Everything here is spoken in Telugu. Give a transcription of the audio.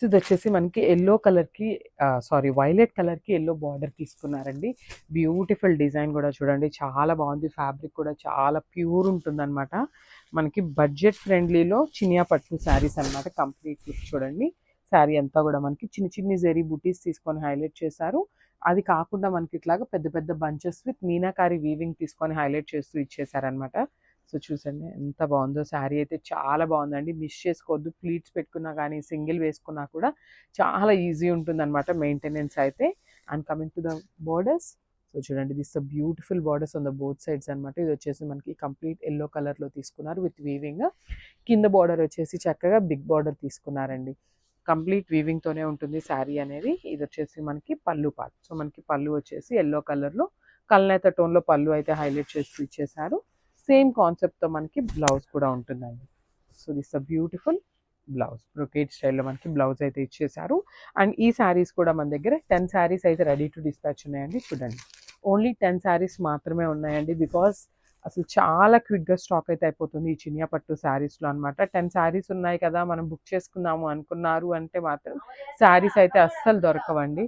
సో ఇది వచ్చేసి మనకి ఎల్లో కలర్కి సారీ వైలెట్ కలర్కి ఎల్లో బార్డర్ తీసుకున్నారండి. బ్యూటిఫుల్ డిజైన్ కూడా చూడండి, చాలా బాగుంది. ఫ్యాబ్రిక్ కూడా చాలా ప్యూర్ ఉంటుందన్నమాట. మనకి బడ్జెట్ ఫ్రెండ్లీలో చినియా పట్టు శారీస్ అనమాట. కంప్లీట్ లుక్ చూడండి. శారీ అంతా కూడా మనకి చిన్న చిన్ని జెరీ బుటీస్ తీసుకొని హైలైట్ చేశారు. అది కాకుండా మనకి ఇట్లాగా పెద్ద పెద్ద బంచెస్ విత్ మీనాకారి వీవింగ్ తీసుకొని హైలైట్ చేస్తూ ఇచ్చేసారనమాట. సో చూసండి ఎంత బాగుందో. శారీ అయితే చాలా బాగుందండి, మిస్ చేసుకోవద్దు. ప్లీట్స్ పెట్టుకున్నా కానీ సింగిల్ వేసుకున్నా కూడా చాలా ఈజీ ఉంటుంది అనమాట మెయింటెనెన్స్ అయితే. And coming to the borders, so చూడండి, this the beautiful borders on the both sides అనమాట. ఇది వచ్చేసి మనకి కంప్లీట్ ఎల్లో కలర్లో తీసుకున్నారు విత్ వీవింగ్. కింద బార్డర్ వచ్చేసి చక్కగా బిగ్ బార్డర్ తీసుకున్నారండి. కంప్లీట్ వీవింగ్తోనే ఉంటుంది శారీ అనేది. ఇది వచ్చేసి మనకి పళ్ళు పార్ట్. సో మనకి పళ్ళు వచ్చేసి ఎల్లో కలర్లో కల్నేత టోన్లో పళ్ళు అయితే హైలైట్ చేస్తూ ఇచ్చేసారు. సేమ్ కాన్సెప్ట్తో మనకి బ్లౌజ్ కూడా ఉంటుందండి. So this a beautiful blouse, brocade స్టైల్లో మనకి బ్లౌజ్ అయితే ఇచ్చేసారు. అండ్ ఈ శారీస్ కూడా మన దగ్గర 10 శారీస్ అయితే రెడీ టు డిస్పాచ్ ఉన్నాయండి. చూడండి, ఓన్లీ 10 శారీస్ మాత్రమే ఉన్నాయండి. బికాస్ అసలు చాలా క్విక్గా స్టాక్ అయితే అయిపోతుంది ఈ చినియా పట్టు శారీస్లో అనమాట. 10 శారీస్ ఉన్నాయి కదా మనం బుక్ చేసుకుందాము అనుకున్నారు అంటే మాత్రం శారీస్ అయితే అస్సలు దొరకవండి.